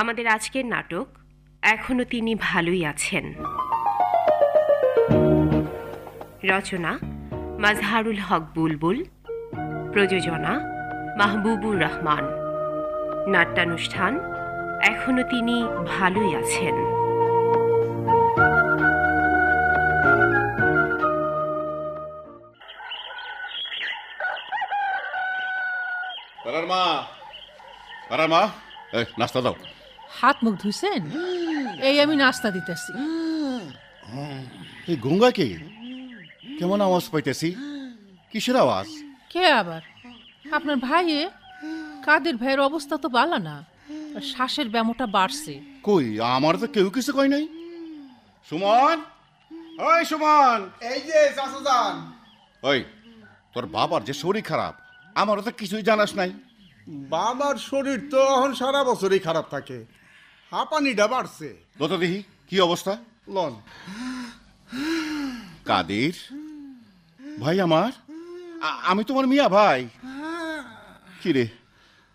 আমাদের আজকের নাটক এখনো তিনি ভালোই আছেন। রচনা মাজহারুল হক বুলবুল, প্রযোজনা মাহবুবুর রহমান। নাট্যানুষ্ঠান এখনো তিনি ভালোই আছেন। নাস্তা দাও। হাত মুখ ধুইছেন? এই আমি নাস্তা দিতেছি। এই গঙ্গা কে? কেমন আওয়াজ পাইতেছি? কিসের আওয়াজ? কে আবার? আপনার ভাইয়ে? কাদের ভাইয়ের অবস্থা তো ভালো না, শ্বাসের ব্যামোটা বাড়ছে। কই, আমার তো কেউ কিছু কই নাই। সুমন, ওই সুমন। এই যে চাচাজান। ওই তোর বাবার যে শরীর খারাপ, আমারও তো কিছুই জানাস নাই। বাবার শরীর তো এখন সারা বছরই খারাপ থাকে, হাঁপানিটা বাড়ছে। তো দেখি কি অবস্থা। লন। কাদের ভাই আমার, আমি তোমার মিয়া ভাই। কি রে,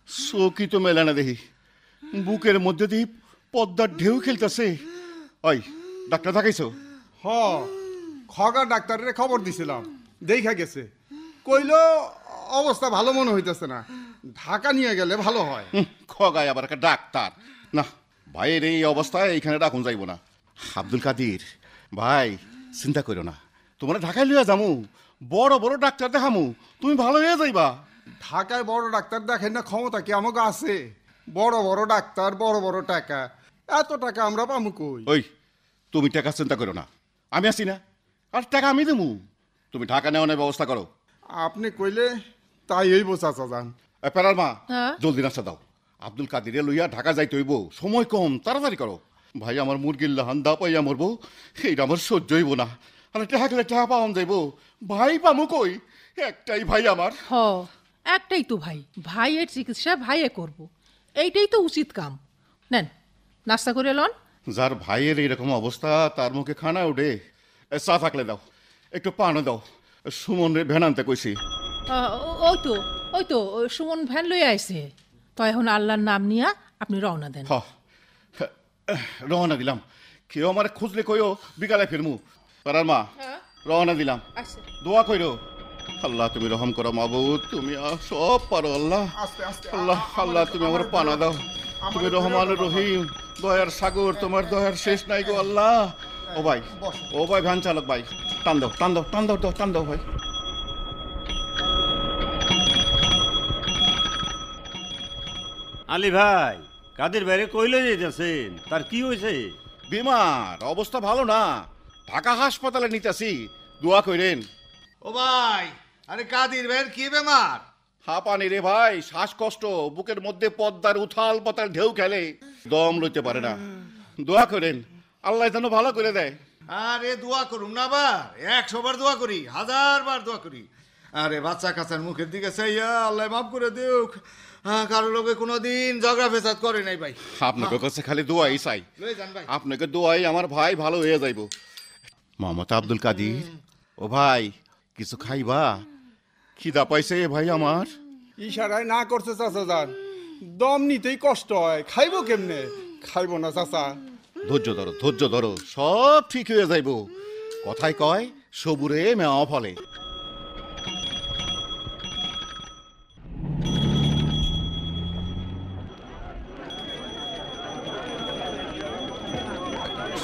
চোখই তো মেলে না দেখি, বুকের মধ্যে দিয়ে পদ্মার ঢেউ খেলতেছে। ওই ডাক্তার দেখাইছো? হ, খগা ডাক্তারের খবর দিছিলাম, দেখা গেছে। কইলো অবস্থা ভালো মনে হইতেছে না, ঢাকা নিয়ে গেলে ভালো হয়। খগায় আবার একটা ডাক্তার না, ভাইয়ের এই অবস্থায় এইখানে ডাকুন যাইব না। আব্দুল কাদির ভাই, চিন্তা করো না, তোমরা ঢাকায় লিয়া যামু, বড় বড় ডাক্তার দেখামু, তুমি ভালো হয়ে যাইবা। ঢাকায় বড় ডাক্তার দেখেন না, ক্ষমতা কি আমাকে আছে? বড় বড় ডাক্তার, বড় বড় টাকা, এত টাকা আমরা পামু কই? ওই তুমি টাকা চিন্তা করো না, আমি আছি না, আর টাকা আমি দেবো। তুমি ঢাকা নেওয়ার ব্যবস্থা করো। আপনি কইলে তাই এই বোঝা চাচাজান। প্যারার মা, হ্যাঁ? জলদি নাস্তা দাও। আব্দুল কাদিরে লইয়া ঢাকা যাইতে হইব, সময় কম, তাড়াতাড়ি করো। ভাই আমার মুরগির লাহান দা পাইয়া মরবো, এইটা আমার সহ্য হইব না। আর টাকা টাকা পাওয়া যাইব, ভাই পামু কই? একটাই ভাই আমার। হ, একটাই তো ভাই, ভাইয়ের চিকিৎসা ভাইয়ে করব, এইটাই তো উচিত কাম। নেন নাস্তা করে লন। যার ভাইয়ের এইরকম অবস্থা, তার মুখে খানা উঠে। চা থাকলে দাও, একটু পানও দাও। সুমন রে ভ্যান আনতে কইছি। ওই তো সুমন ভ্যান লই আইছে। তো এখন আল্লাহর নাম নিয়া আপনি রওনা দেন। রওনা দিলাম। কেউ আমার খুঁজলে কইও বিকালে ফিরমু। পারার মা, রওনা দিলাম। দোয়া কইরো। আল্লাহ তুমি রহম করো মাবুদ, তুমি সব পারো। আল্লাহ আল্লাহ আল্লাহ, তুমি আমার পানা দাও। তুমি রহমান রহিম, দয়ার সাগর, তোমার দয়ার শেষ নাই গো আল্লাহ। ও ভাই, ও ভাই ভ্যান চালক ভাই, টান দাও টান দাও টান দাও টান দাও ভাই। আলী ভাই, কাদের বাইরে কইলে যেতেছেন? তার কি হয়েছে? বিমার অবস্থা ভালো না, ঢাকা হাসপাতালে নিতেছি, দোয়া কইরেন। ও ভাই, আরে কাদির ভাইয়ের কি বেমার? হাঁপানি রে ভাই, শ্বাসকষ্ট, বুকের মধ্যে পদ্মার উথাল পাতাল ঢেউ খেলে, দম লইতে পারে না। দোয়া করেন, আল্লাহ যেন ভালো করে দেয়। আরে দোয়া করুম না বার, 100 বার দোয়া করি, 1000 বার দোয়া করি। আরে বাচ্চা কাচ্চার মুখের দিকে চাইয়া আল্লাহ মাফ করে দেউক, কারো লোকে কোনোদিন ঝগড়া ফেসাদ করে নাই ভাই। আপনাকে কাছে খালি দোয়াই চাই, লয়ে যান ভাই। আপনাকে দোয়াই আমার ভাই ভালো হয়ে যাইব। মোহাম্মদ আব্দুল কাদির, ও ভাই কিছু খাইবা? খিদা পাইছে ভাই আমার। ইশারায় না করছে চাচাজান, দম নিতেই কষ্ট হয়, খাইবো কেমনে? খাইবো না চাচা। ধৈর্য ধরো ধৈর্য ধরো, সব ঠিক হয়ে যাইব। কথায় কয় সবুরে মেওয়া ফলে।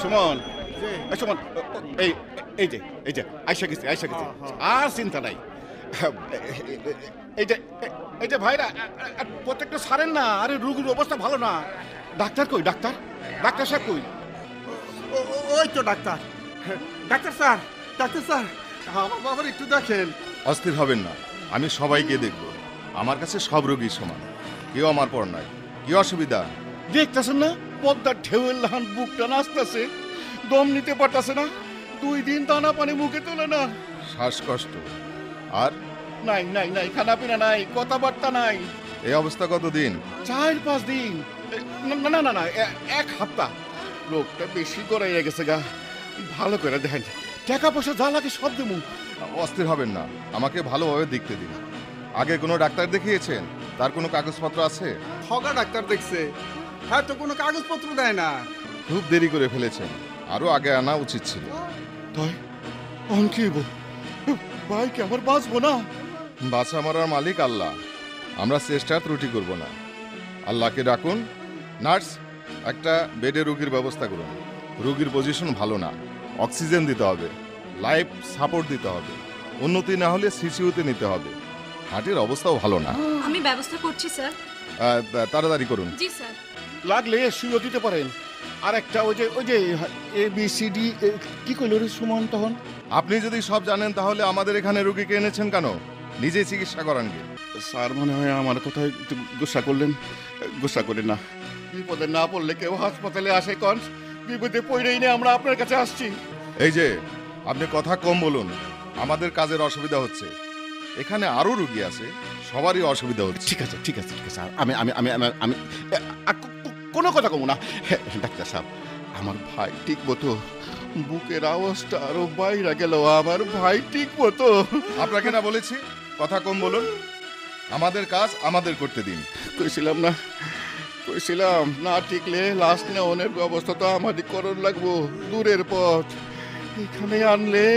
সুমন, সুমন, এই এই যে এই যে আইসা গেছে আইসা গেছে, আর চিন্তা নাই। এই যে এই যে ভাইরা প্রত্যেকটা সারেন না, আরে রোগীর অবস্থা ভালো না। ডাক্তার কই? ডাক্তার ডাক্তার সাহেব কই? ওই তো doctor. Doctor sir, doctor sir, আমার বাবার একটু দেখেন। অস্থির হবেন না, আমি সবাইকে দেখব। আমার কাছে সব রোগী সমান, কেউ আমার পর নাই। কি অসুবিধা? দেখতেছেন না, পদ্মার ঢেউয়ের লাহান বুকটা নাচতেছে, দম নিতে পারতেছে না, 2 দিন দানা পানি মুখে তোলে না। শ্বাসকষ্ট আর নাই নাই নাই, খানা পিনা নাই, কথাবার্তা নাই। এই অবস্থা কতদিন? 4-5 দিন, না না না না, 1 সপ্তাহ। রোগটা বেশি করে গেছে গা, ভালো করে দেখেন, টাকা পয়সা যা লাগে সব দেবো। অস্থির হবেন না, আমাকে ভালোভাবে দেখতে দিন। আগে কোনো ডাক্তার দেখিয়েছেন? তার কোনো কাগজপত্র আছে? খগা ডাক্তার দেখছে, হ্যাঁ তো কোনো কাগজপত্র দেয় না। খুব দেরি করে ফেলেছেন, আরো আগে আনা উচিত ছিল। তাই অন কি হইব? ভাই কি আমার বাঁচবো না? বাছা মারার মালিক আল্লাহ, আমরা চেষ্টা ত্রুটি করব না। আল্লাহকে ডাকুন। নার্স, একটা বেডে রোগীর ব্যবস্থা করুন। রোগীর পজিশন ভালো না, অক্সিজেন দিতে হবে, লাইফ সাপোর্ট দিতে হবে, উন্নতি না হলে সিসিউতে নিতে হবে। হার্টের অবস্থাও ভালো না। আমি ব্যবস্থা করছি স্যার। তাড়াতাড়ি করুন। জি স্যার। লাগলে শুয়ে দিতে পারেন। আর একটা ওই যে ABCD কি কইল রে সুমন তখন? আপনি যদি সব জানেন তাহলে আমাদের এখানে রোগীকে এনেছেন কেন? নিজে চিকিৎসা করান গে। স্যার মনে হয় আমার কথায় একটু গুসা করলেন। গুসা করেন না, বিপদে না পড়লে কেউ হাসপাতালে আসে কন? বিপদে পড়েই না আমরা আপনার কাছে আসছি। এই যে, আপনি কথা কম বলুন, আমাদের কাজের অসুবিধা হচ্ছে। এখানে আরো রোগী আছে, সবারই অসুবিধা হচ্ছে। ঠিক আছে ঠিক আছে ঠিক আছে আমি আমি আমি আমি আমি কোনো কথা কমু না। ডাক্তার সাহেব, আমার ভাই ঠিক মতো, বুকের আওয়াজটা আরো বাইরে গেল, আমার ভাই ঠিক মতো। আপনাকে না বলেছি কথা কম বলুন? আমাদের কাজ আমাদের করতে দিন। কইছিলাম না টিকলে লাস্ট নেওয়ার ব্যবস্থা তো আমারই করণ লাগবো। দূরের পথ, এখানে আনলে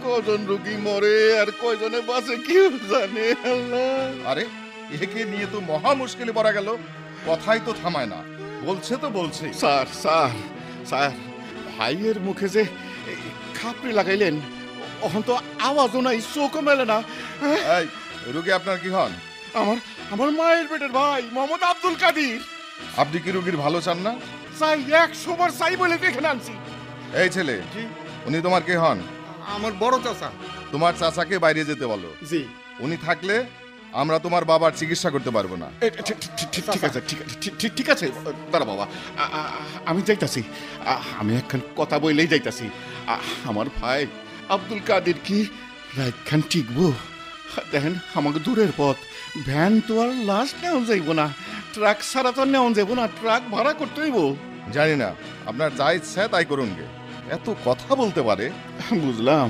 কজন রোগী মরে আর কয়জনে বাঁচে কেউ জানে আল্লাহ। আরে, একে নিয়ে তো মহা মুশকিলে পড়া গেল। কথাই তো থামায় না, বলছে তো বলছে। স্যার স্যার স্যার, ভাইয়ের মুখে যে খাপড়ি লাগাইলেন, অহন তো আওয়াজও নাই, চোখও মেলে না। এই, রোগী আপনার কি হন? আমার আমার মায়ের পেটের ভাই মোহাম্মদ আব্দুল কাদির। আপনি কি রোগীর ভালো চান না? চাই, 100 বার চাই বলে তো এখানে আনছি। এই ছেলে, উনি তোমার কে হন? আমার বড় চাচা। তোমার চাচাকে বাইরে যেতে বলো। জি। উনি থাকলে আমরা তোমার বাবার চিকিৎসা করতে পারবো না। ঠিক আছে ঠিক আছে দাঁড়া বাবা, আমি যাইতাছি। আমি একখান কথা বইলেই যাইতাছি। আমার ভাই আব্দুল কাদের কি রাইখান টিকবো? দেখেন, আমাকে দূরের পথ, ভ্যান তো আর লাশ নেওয়া যাইব না, ট্রাক ছাড়া তো নেওয়া যাইব না, ট্রাক ভাড়া করতে হইব। জানি না, আপনার যা ইচ্ছা তাই করুন গে। এত কথা বলতে পারে। বুঝলাম,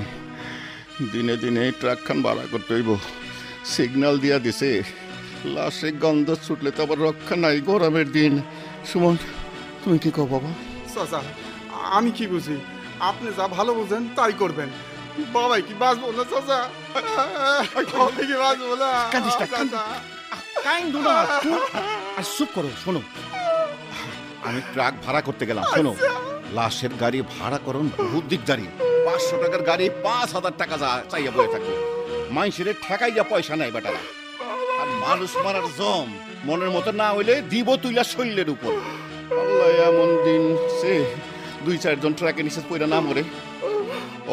দিনে দিনে ট্রাক খান ভাড়া করতে হইব। সিগন্যাল দিয়া দিছে, লাশে গন্ধ ছুটলে তো আবার রক্ষা নাই, গরমের দিন। সুমন, তুমি কি কও বাবা? চাচা, আমি কি বুঝি? আপনি যা ভালো বুঝেন তাই করবেন। বাবাই কি বাঁচবো না চাচা? বাবাই কি বাঁচবো না? কাঁদিস না, চাচা। কাইন্দো না, আর চুপ করো। শোনো, আমি ট্রাক ভাড়া করতে গেলাম। শোনো, লাশের গাড়ি ভাড়া করুন বহুত দিকদারি। 500 টাকার গাড়ি 5000 টাকা চাইয়া বয়ে থাকবে। মাইসের ঠেকাইয়া পয়সা নাই বেটারা। আর মানুষ মারার জম মনের মতো না হইলে দিব তুইলা শরীরের উপর। আল্লাহ এমন দিন সে 2-4 জন ট্রাকে নিচে পইরা না মরে।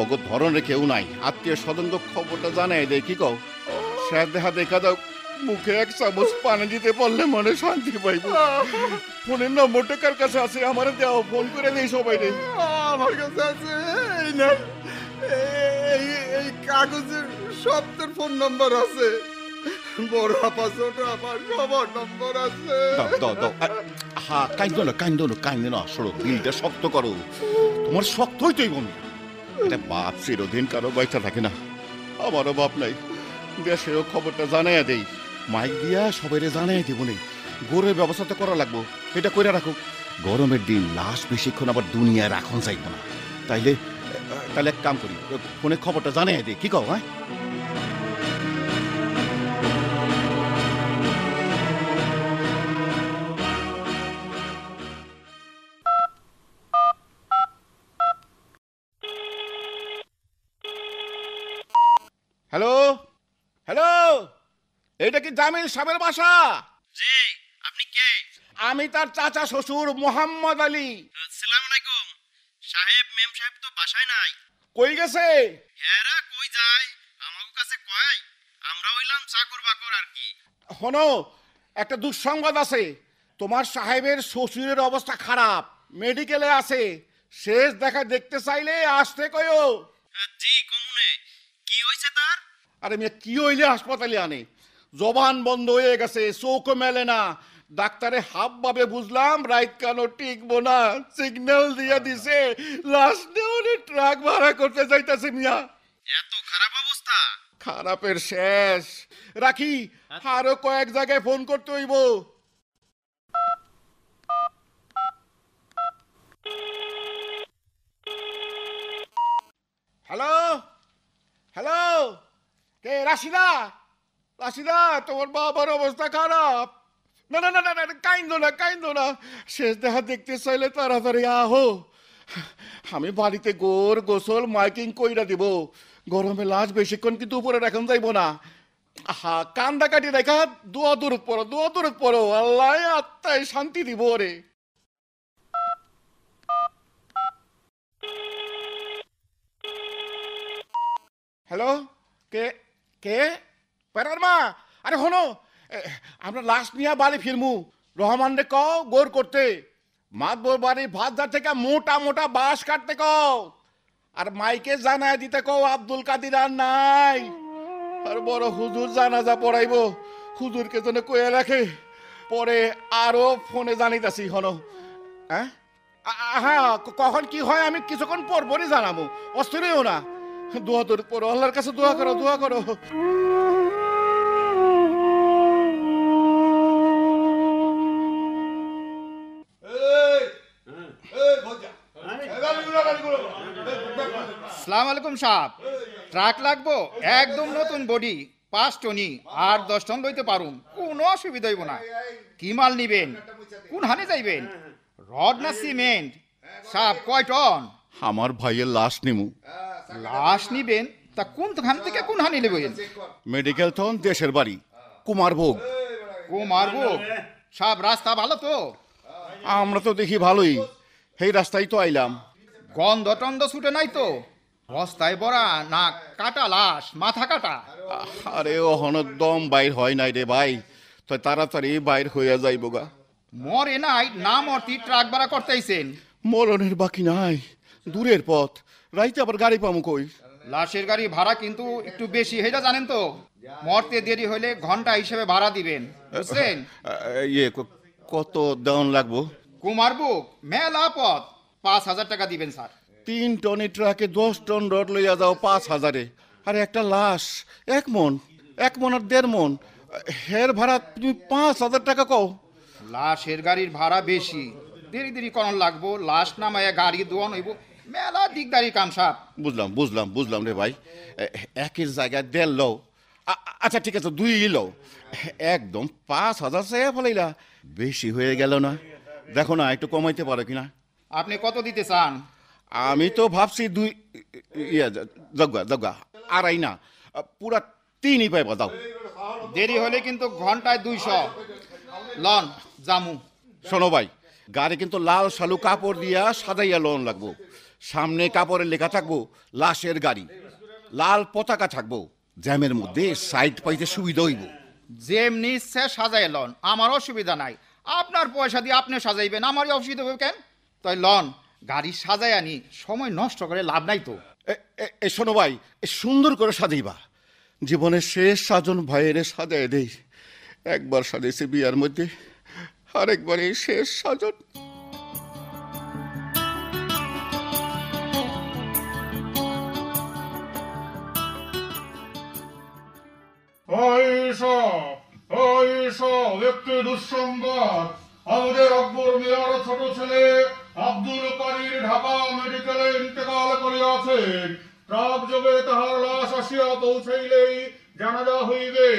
অগো ধরনের কেউ নাই, আত্মীয় স্বজন খবরটা জানাই দেয়। কি কও? শেষ দেখা দাও, মুখে 1 চামচ পানি দিতে পারলে মনে শান্তি পাইব। ফোনের নম্বরটা কার কাছে আছে? আমার দেও, ফোন করে দেই সবাই রে। আমার কাছে আছে এই না, এই কাগজের সবটার ফোন নাম্বার আছে। বড় আপা, ছোট আপা, সবার নম্বর আছে। দাও। হ্যাঁ, কাইন্দ না। সরো, দিলটা শক্ত করো। তোমার শক্তই তুই বন্ধু। এটা বাপ চিরদিন কারো বাইচা থাকে না। আমারও বাপ নাই, দেশেরও খবরটা জানাইয়া দেই। মাইক দিয়া সবাইরে জানাই দিব নেই। গরুর ব্যবস্থা তো করা লাগবো, এটা করে রাখো। গরমের দিন লাশ বেশিক্ষণ আবার দুনিয়ায় রাখন যাইব না। তাইলে এক কাম করি, ফোনে খবরটা জানাই দেই। কি কও? হ্যাঁ, হ্যালো হ্যালো, এইটা কি জামিল সাহেবের বাসা? জি, আপনি কে? আমি তার চাচা শ্বশুর মোহাম্মদ আলী। আসসালামু আলাইকুম। সাহেব, মেম সাহেব তো বাসায় নাই। কই গেছে? এরা কই যায় আমাগো কাছে কয়? আমরা হইলাম চাকর বাকর আর কি। শোনো, একটা দুঃসংবাদ আছে। তোমার সাহেবের শ্বশুরের অবস্থা খারাপ, মেডিকেলে আছে। শেষ দেখা দেখতে চাইলে আসতে কয়ো। জি, কমুনে। কি হইছে তার? আরে মেয়ে, কি হইলে হাসপাতালে আনে? জবান বন্ধ হয়ে গেছে, চোখ মেলে না। ডাক্তারে হাফ ভাবে বুঝলাম রাইত কানো টিকবো না, সিগন্যাল দিয়া দিছে। লাস্ট নেওয়ারে ট্রাক ভাড়া করতে যাইতাছে মিয়া। এত খারাপ অবস্থা? খারাপের শেষ। রাখি, আরো কয়েক জায়গায় ফোন করতে হইব। কে রাশিদা? রাশিদা, তোমার বাবার অবস্থা খারাপ। না না না না না, কাইন্দো না, শেষ দেখা দেখতে চাইলে তাড়াতাড়ি আহো। আমি বাড়িতে গোসল মাইকিং কইরা দিব। গরমে লাশ বেশিক্ষণ কিন্তু উপরে রাখান যাইব না। আহা, কান্দা কাটি রেখা দোয়া দূরত পড়ো, আল্লাহ আত্মায় শান্তি দিব রে। হ্যালো, কে কে? পেরার মা, আরে হনো, আমরা লাশ নিয়ে বাড়ি ফিরমু। রহমান রে কও গোর করতে, মাতবর বাড়ি ভাতদার থেকে মোটা মোটা বাঁশ কাটতে কও। আর মাইকে জানায় দিতে কও আব্দুল কাদির আর নাই। আর বড় হুজুর জানাজা পড়াইব, হুজুরকে যেন কয়ে রাখে। পরে আরো ফোনে জানিতাছি হনো। হ্যাঁ হ্যাঁ, কখন কি হয় আমি কিছুক্ষণ পরপরই জানাবো, অস্থির হইও না। দোয়া তোর পড়ো, আল্লাহর কাছে দোয়া করো। সালাম আলাইকুম সাহেব, ট্রাক লাগবো একদম নতুন বডি 5 টনি আর 10 টন লইতে পারুম, কোনো অসুবিধা হইব না। কি মাল নিবেন, কোন হানে যাইবেন, রড না সিমেন্ট? সাহেব কয় টন? আমার ভাইয়ের লাশ নিমু। লাশ নিবেন তা কোন খান থেকে কোন হানি নেবেন? মেডিকেল থন দেশের বাড়ি কুমারভোগ। কুমারভোগ? সাহেব রাস্তা ভালো তো? আমরা তো দেখি ভালোই, সেই রাস্তায় তো আইলাম। গন্ধ টন্ধ ছুটে নাই তো? বস্তায় বড়া না কাটা লাশ, মাথা কাটা? আরে ওহন দম বাইর হয় নাই রে ভাই, তো তাড়াতাড়ি বাইর হইয়া যাইব গা। মরে নাই না মরতি ট্রাক ভাড়া করতেইছেন? মরণের বাকি নাই, দূরের পথ, রাইতে আবার গাড়ি পামু কই? লাশের গাড়ি ভাড়া কিন্তু একটু বেশি, এটা জানেন তো? মরতে দেরি হইলে ঘন্টা হিসেবে ভাড়া দিবেন, বুঝছেন? কত দাম লাগবো? কুমারভোগ মেলা পথ, 5,000 টাকা দিবেন স্যার। 3 টনি ট্রাকে 10 টন রড লইয়া যাও 5,000-এ। আরে একটা লাশ 1 মন আর 1.5 মন, হের ভাড়া তুমি 5,000 টাকা কও? লাশের গাড়ির ভাড়া বেশি, দেরি করন লাগবো, লাশ নামায়া গাড়ি দোয়ান হইব, মেলা দিকদারি কাম সাহেব। বুঝলাম রে ভাই, একের জায়গায় 1.5 লও। আচ্ছা ঠিক আছে 2 লও। একদম 5,000 চাইয়া ফেলাইলা, বেশি হয়ে গেল না? দেখো না একটু কমাইতে পারো কিনা। আপনি কত দিতে চান? আমি তো ভাবছি 2 জগা 2.5 না, পুরা 3ই পাইবা দাও। দেরি হলে কিন্তু ঘন্টায় 200 লন জামু। শোনো ভাই, গাড়ি কিন্তু লাল শালু কাপড় দিয়া সাজাইয়া লোন লাগবো। সামনে কাপড়ে লেখা থাকবো লাশের গাড়ি, লাল পতাকা থাকবো, জ্যামের মধ্যে সাইড পাইতে সুবিধা হইব। যেমনি ইচ্ছে সাজাই লন, আমার অসুবিধা নাই। আপনার পয়সা দিয়ে আপনি সাজাইবেন, আমারই অসুবিধা হবে কেন? তাই লন, গাড়ি সাজাই আনি, সময় নষ্ট করে লাভ নাই তো। শোনো ভাই, সুন্দর করে সাজাইবা। জীবনের শেষ সাজন ভাইয়ের সাজাই দেই। একবার সাজাইছে বিয়ার মধ্যে, আরেকবার এই শেষ সাজন। একটি দুঃসংবাদ, আমাদের আকবর মিয়ার ছোট ছেলে আব্দুল কাদির ঢাকা মেডিকেলে ইন্তেকাল করিয়াছেন। ট্রাক যোগে তাহার লাশ আসিয়া পৌঁছাইলেই জানাজা হইবে।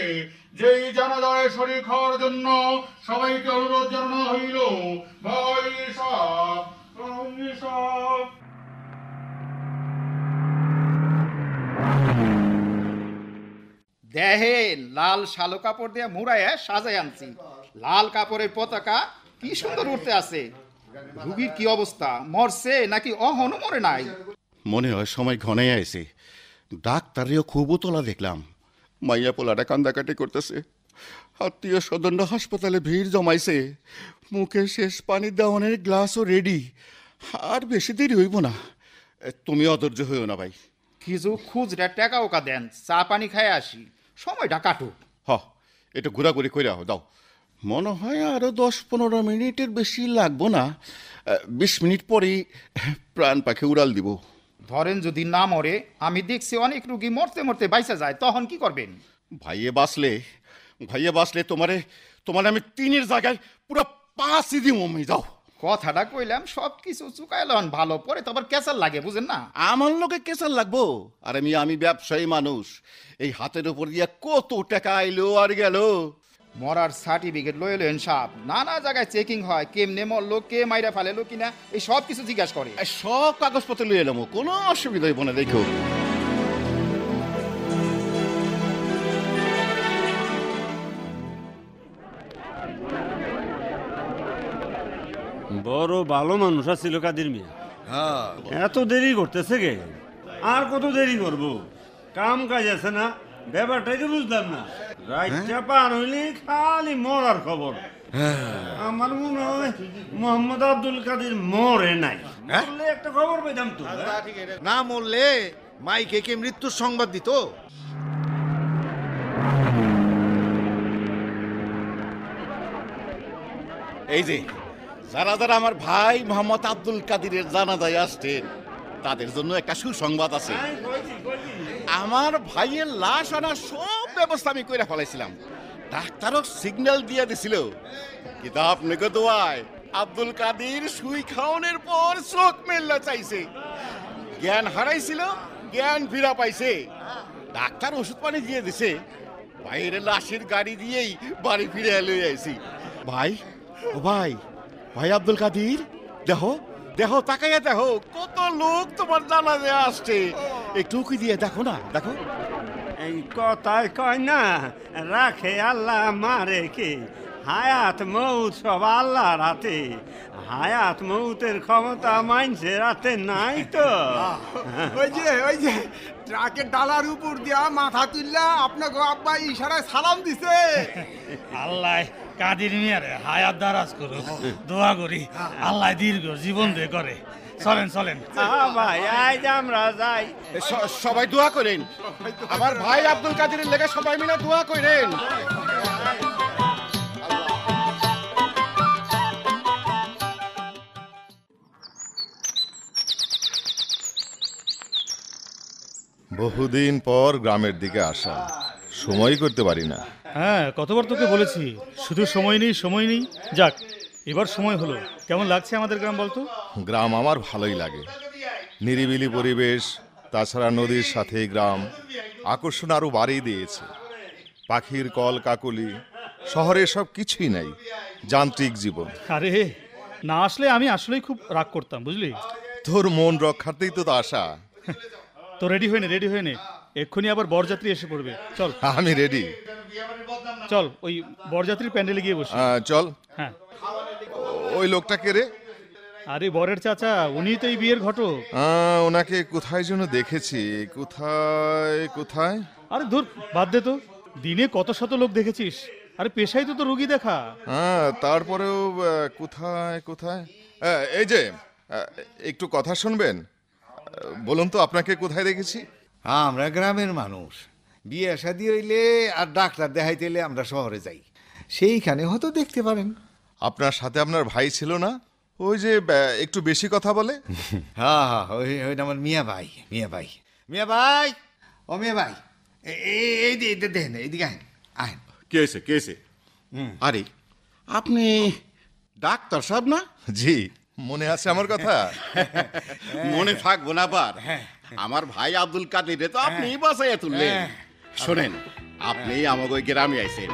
যেই জানাজায় শরীক হওয়ার জন্য সবাইকে অনুরোধ জানানো হইল। ভাই সাহেব দেখেন, লাল শালো কাপড় দিয়ে মুড়াইয়া সাজাই আনছি। লাল কাপড়ের পতাকা কি সুন্দর উঠতে আছে। রুগীর কি অবস্থা, মরছে নাকি অহনো মরে নাই? মনে হয় সময় ঘনাই আইছে। ডাক্তারেও খুব উতলা দেখলাম। মাইয়া পোলাটা কান্দাকাটি করতেছে। আত্মীয় স্বজনরা হাসপাতালে ভিড় জমাইছে। মুখে শেষ পানি দেওয়ানের গ্লাসও রেডি। আর বেশি দেরি হইব না। তুমি অধৈর্য হইও না ভাই। কিছু খুচরা টাকা ওকা দেন, চা পানি খাই আসি, সময়টা কাটুক। একটু ঘোরাঘুরি করে দাও। মনে হয় আরো 10-15 মিনিটের বেশি লাগবো না। 20 মিনিট পরেই প্রাণ পাখি উড়াল দিব। ধরেন যদি না মরে, আমি দেখছি অনেক রুগী মরতে মরতে বাইসা যায়, তখন কি করবেন? ভাইয়ে বাঁচলে তোমারে আমি 3-এর জায়গায় পুরো 5 দিব। যাও। কথাটা কইলাম সব কিছু চুকাইলন ভালো পরে তো আবার কেসার লাগে বুঝেন না। আমার লোকে কেসার লাগবো? আরে মিয়া, আমি ব্যবসায়ী মানুষ, এই হাতের উপর দিয়ে কত টাকা আইলো আর গেল। মরার সার্টিফিকেট লয়ে এলেন সাপ, নানা জায়গায় চেকিং হয়, কেমনে মরলো, কে মাইরা ফেলেলো কিনা, এই সব কিছু জিজ্ঞাসা করে। সব কাগজপত্র লিয়ে এলাম, কোনো অসুবিধা হইব না। দেখো বড় ভালো মানুষ আছিল কাদের মিয়া। হ্যাঁ এত দেরি করতেছে গে? আর কত দেরি করব? কাম কাজ আছে না, ব্যাপারটাই তো বুঝলাম না। রাইটটা পার হইলে খালি মরার খবর। আমার মনে হয় মোহাম্মদ আব্দুল কাদের মরে নাই, মরলে একটা খবর পেতাম তো। না মরলে মাইকে কে মৃত্যুর সংবাদ দিত? এই যে যারা যারা আমার ভাই মোহাম্মদ আব্দুল কাদিরের জানাজায় আসছেন, তাদের জন্য একটা সুসংবাদ আছে। আমার ভাইয়ের লাশ আনার সব ব্যবস্থা আমি করে ফেলাইছিলাম, ডাক্তারও সিগন্যাল দিয়ে দিছিল। কিন্তু আপনাকে দোয়ায় আব্দুল কাদির সুই খাওয়ানোর পর চোখ মেললা চাইছে, জ্ঞান হারাইছিল, জ্ঞান ফিরা পাইছে। ডাক্তার ওষুধ পানি দিয়ে দিছে, ভাইয়ের লাশের গাড়ি দিয়েই বাড়ি ফিরে এলে আইছি। ভাই, ও ভাই, ভাই আব্দুল কাদির, দেখো দেখো, তাকাইয়া দেখো, কত লোক তোমার জানাজে আসছে। একটু উকি দিয়ে দেখো না, দেখো। এই কথায় কয় না, রাখে আল্লাহ মারে কে, হায়াত মৌত সব আল্লাহর হাতে। হায়াত মৌতের ক্ষমতা মাইনছে রাতে নাই তো। ওই যে ট্রাকের ডালার উপর দিয়া মাথা তুললা আপনাকে আব্বা ইশারায় সালাম দিছে। আল্লাহ কাদির মিয়ারে হায়াত দারাজ করুক, দোয়া করি আল্লাহ দীর্ঘ জীবন দে করে। চলেন চলেন ভাই, আজ আমরা যাই। সবাই দোয়া করেন, আমার ভাই আব্দুল কাদিরের লেগে সবাই মিলে দোয়া করেন। বহুদিন পর গ্রামের দিকে আসা, সময় করতে পারি না। হ্যাঁ, কতবার তোকে বলেছি শুধু সময় নেই সময় নেই। যাক, এবার সময় হলো। কেমন লাগছে আমাদের গ্রাম বলতো? গ্রাম আমার ভালোই লাগে, নিরিবিলি পরিবেশ, তাছাড়া নদীর সাথে গ্রাম আকর্ষণ আরও বাড়িয়ে দিয়েছে। পাখির কল কাকলি, শহরে সব কিছুই নাই, যান্ত্রিক জীবন। আরে না আসলে আমি আসলেই খুব রাগ করতাম, বুঝলি? তোর মন রক্ষার্থেই তো আসা। তো রেডি হয়ে নে, এক্ষুনি আবার বরযাত্রী এসে পড়বে। চল, আমি রেডি। চল ওই বরযাত্রীর প্যান্ডেলে গিয়ে বসি। চল। হ্যাঁ, ওই লোকটা কে রে? আরে বরের চাচা, উনিই তো এই বিয়ের ঘটক। ওনাকে কোথায় যেন দেখেছি। কোথায়? আরে ধুর, বাদ দে তো, দিনে কত শত লোক দেখেছিস। আরে পেশাই তো রুগী দেখা। তারপরেও কোথায় এই যে একটু কথা শুনবেন। বলুন তো, আপনাকে কোথায় দেখেছি? আমরা গ্রামের মানুষ, বিয়ে শাদী হইলে আর ডাক্তার দেখাইতে হইলে আমরা শহরে যাই, সেইখানে হয়তো দেখতে পারেন। আপনার সাথে আপনার ভাই ছিল না, ওই যে একটু বেশি কথা বলে? হ্যাঁ, ওই আমার মিয়া ভাই। ও মিয়া ভাই, এই দেখেন, এইদিকে আহেন। কেসে আরে আপনি ডাক্তার সাহেব না? জি, মনে আছে আমার কথা? মনে থাকবো না আবার? আমার ভাই আব্দুল কাদির তো আপনি বাঁচাইয়া তুললেন। শোনেন, আপনি আমাকে ওই গ্রামে আইছেন,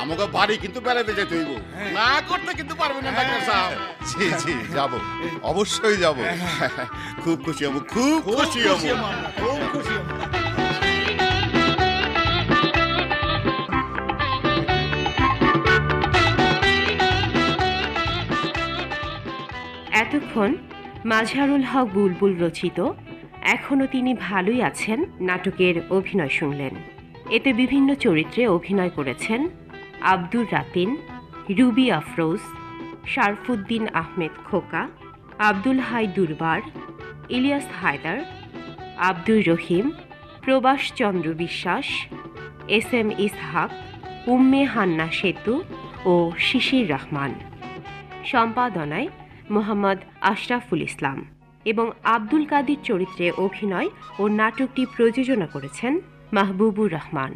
আমাকে বাড়ি কিন্তু বেড়াতে যেতে হইব, না করতে কিন্তু পারবেন না ডাক্তার সাহেব। জি, যাব, অবশ্যই যাব। খুব খুশি হব, খুব খুশি হব। এতক্ষণ মাঝহারুল হক বুলবুল রচিত এখনো তিনি ভালোই আছেন নাটকের অভিনয় শুনলেন। এতে বিভিন্ন চরিত্রে অভিনয় করেছেন আব্দুর রাতিন, রুবি আফরোজ, শারফুদ্দিন আহমেদ খোকা, আব্দুল হাই দুরবার, ইলিয়াস হায়দার, আব্দুর রহিম, প্রবাস চন্দ্র বিশ্বাস, SM ইসহাক, উম্মে হান্না সেতু ও শিশির রহমান। সম্পাদনায় মোহাম্মদ আশরাফুল ইসলাম এবং আব্দুল কাদির চরিত্রে অভিনয় ও নাটকটি প্রযোজনা করেছেন মাহবুবুর রহমান।